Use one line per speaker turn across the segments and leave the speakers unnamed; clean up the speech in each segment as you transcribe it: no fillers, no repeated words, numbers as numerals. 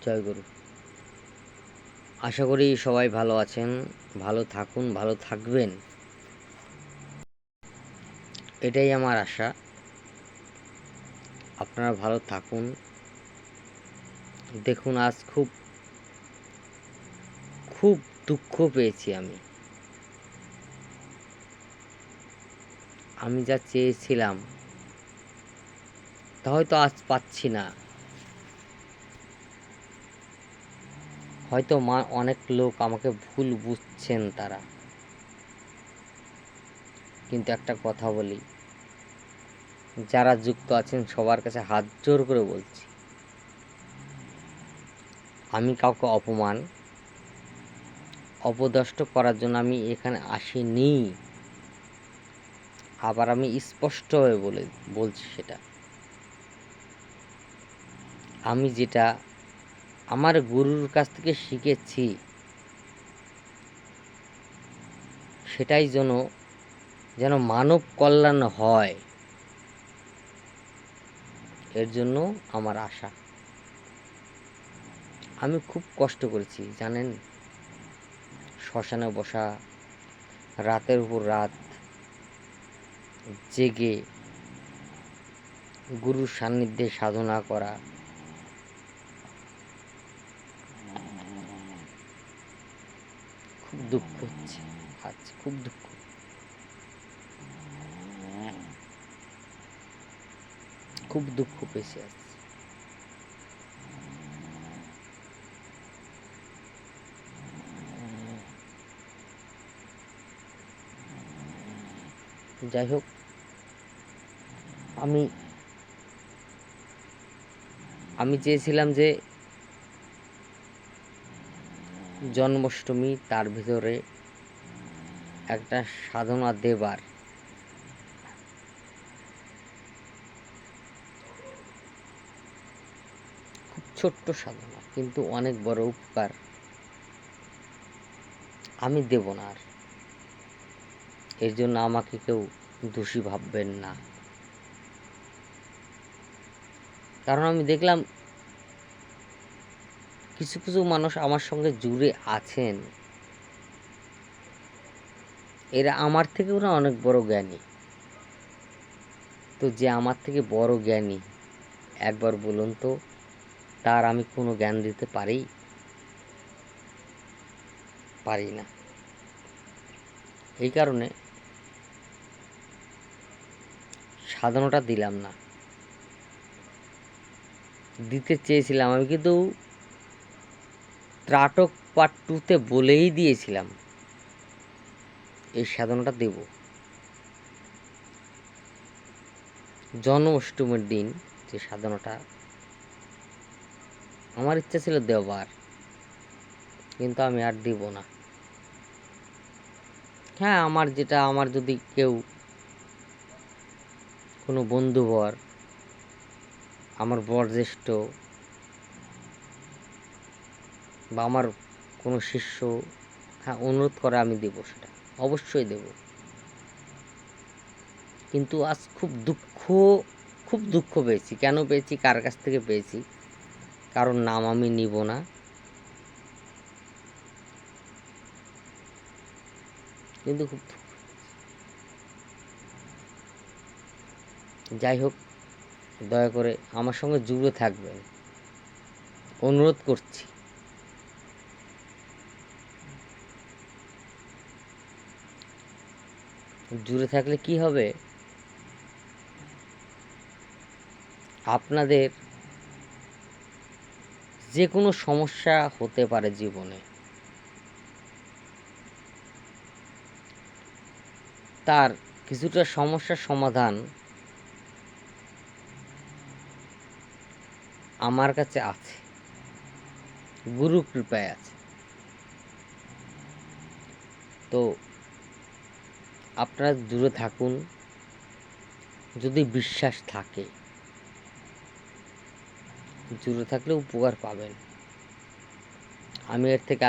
জয় গুরু। আশা করি সবাই ভালো আছেন, ভালো থাকুন, ভালো থাকবেন, এটাই আমার আশা। আপনারা ভালো থাকুন। দেখুন, আজ খুব খুব দুঃখ পেয়েছি আমি যা চেয়েছিলাম তা হয়তো আজ পাচ্ছি না। হয়তো অনেক লোক আমাকে ভুল বুঝছেন তারা, কিন্তু একটা কথা বলি, যারা যুক্ত আছেন সবার কাছে হাত জোর করে বলছি, আমি কাউকে অপদস্থ করার জন্য আমি এখানে আসিনি। আবার আমি স্পষ্টভাবে বলছি সেটা, আমি যেটা আমার গুরুর কাছ থেকে শিখেছি সেটাই যেন মানব কল্যাণ হয়, এর জন্য আমার আশা। আমি খুব কষ্ট করেছি জানেন, শ্মশানে বসা, রাতের উপর রাত জেগে গুরুর সান্নিধ্যে সাধনা করা, খুব দুঃখ হচ্ছে আজ, খুব দুঃখ। খুব দুঃখ পেয়েছি আজ। যাই হোক, আমি আমি চেয়েছিলাম যে জন্মাষ্টমী তার ভিতরে একটা সাধনা দেবার, খুব ছোট্ট সাধনা কিন্তু অনেক বড় উপকার আমি দেব না আর। এর জন্য আমাকে কেউ দোষী ভাববেন না, কারণ আমি দেখলাম কিছু কিছু মানুষ আমার সঙ্গে জুড়ে আছেন, এরা আমার থেকেও না অনেক বড় জ্ঞানী। তো যে আমার থেকে বড় জ্ঞানী, একবার বলুন তো তার আমি কোনো জ্ঞান দিতে পারি না। এই কারণে সাধনাটা দিলাম না, দিতে চেয়েছিলাম আমি, কিন্তু ত্রাটক পার্ট 2-তে বলেই দিয়েছিলাম এই সাধনাটা দেব জন্মাষ্টমীর দিন। যে সাধনাটা আমার ইচ্ছা ছিল দেওয়ার, কিন্তু আমি আর দিব না। হ্যাঁ, আমার যদি কেউ কোনো বন্ধুবর, আমার বয়োজ্যেষ্ঠ বা আমার কোনো শিষ্য হ্যাঁ অনুরোধ করে, আমি দেব, সেটা অবশ্যই দেব। কিন্তু আজ খুব দুঃখ পেয়েছি। কেন পেয়েছি, কার কাছ থেকে পেয়েছি, কারোর নাম আমি নিব না, কিন্তু খুব দুঃখ। যাই হোক, দয়া করে আমার সঙ্গে জুড়ে থাকবেন, অনুরোধ করছি। জুড়ে থাকলে কি হবে, আপনাদের যে কোনো সমস্যা হতে পারে জীবনে, তার কিছুটা সমস্যার সমাধান আমার কাছে আছে, গুরু কৃপায় আছে। তো আপনারা দূরে থাকুন, যদি বিশ্বাস থাকে, দূরে থাকলে উপকার পাবেন। আমি এর থেকে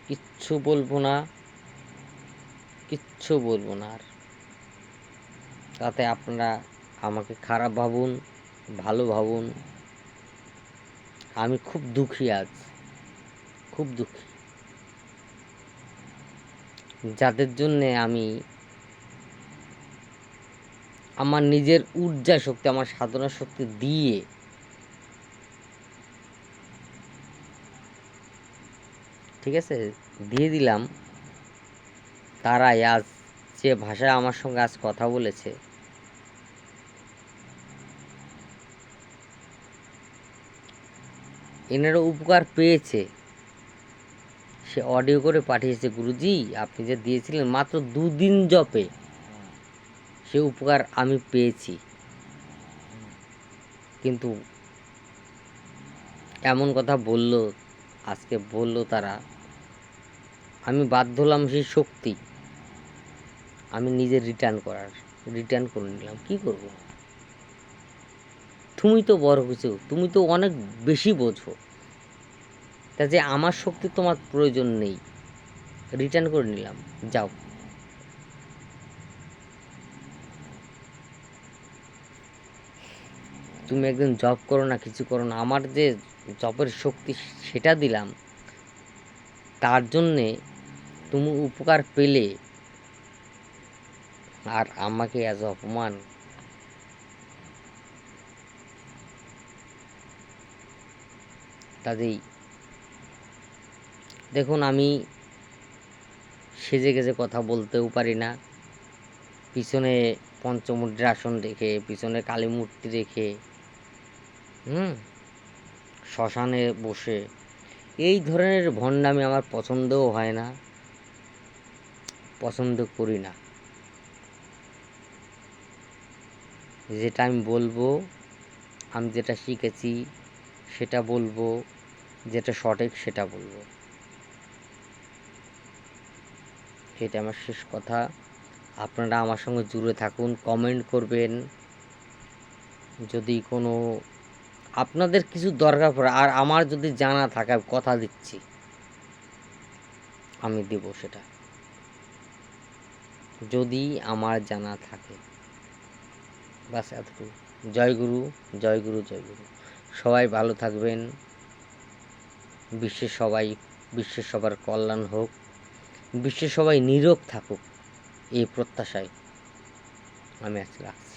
কিচ্ছু বলবো না আর। তাতে আপনারা আমাকে খারাপ ভাবুন, ভালো ভাবুন, আমি খুব দুঃখী আজ, খুব দুঃখী, যাদের জন্যে আমি আমার নিজের ঊর্জা শক্তি, আমার সাধনা শক্তি দিয়ে ঠিক আছে দিয়ে দিলাম, তারাই আজ যে ভাষায় আমার সঙ্গে আজ কথা বলেছে, এনারা উপকার পেয়েছে। সে অডিও করে পাঠিয়েছে, গুরুজি আপনি যে দিয়েছিলেন মাত্র 2 দিন জপে সে উপকার আমি পেয়েছি। কিন্তু এমন কথা বলল, আজকে বলল তারা, আমি বাধ্য হলাম সেই শক্তি আমি নিজে রিটার্ন করে নিলাম। কি করব? তুমি তো বড় কিছু, তুমি তো অনেক বেশি বোঝো, তা যে আমার শক্তি তোমার প্রয়োজন নেই, রিটার্ন করে নিলাম, যাও। তুমি একদিন জব করো না, কিছু করো না, আমার যে জবের শক্তি সেটা দিলাম, তার জন্যে তুমি উপকার পেলে, আর আমাকে এজ অপমান। কাজেই দেখুন, আমি সেজে গেজে কথা বলতেও পারি না, পিছনে পঞ্চমুদ্রা আসন রেখে, পিছনে কালী মূর্তি রেখে, শ্মশানে বসে এই ধরনের ভণ্ডামি আমার পছন্দও হয় না, পছন্দ করি না। যেটা আমি বলবো, আমি যেটা শিখেছি সেটা বলবো, যেটা সঠিক সেটা বলবো। এটা আমার শেষ কথা। আপনারা আমার সঙ্গে জুড়ে থাকুন, কমেন্ট করবেন, যদি কোনো আপনাদের কিছু দরকার পড়ে, আর আমার যদি জানা থাকে, কথা দিচ্ছি আমি দেব সেটা, যদি আমার জানা থাকে। বাস এতটুকু। জয় গুরু, জয় গুরু, জয় গুরু। সবাই ভালো থাকবেন, বিশ্বের সবার কল্যাণ হোক, বিশ্বের সবাই নিরোগ থাকুক, এই প্রত্যাশায় আমি আজকে রাখছি।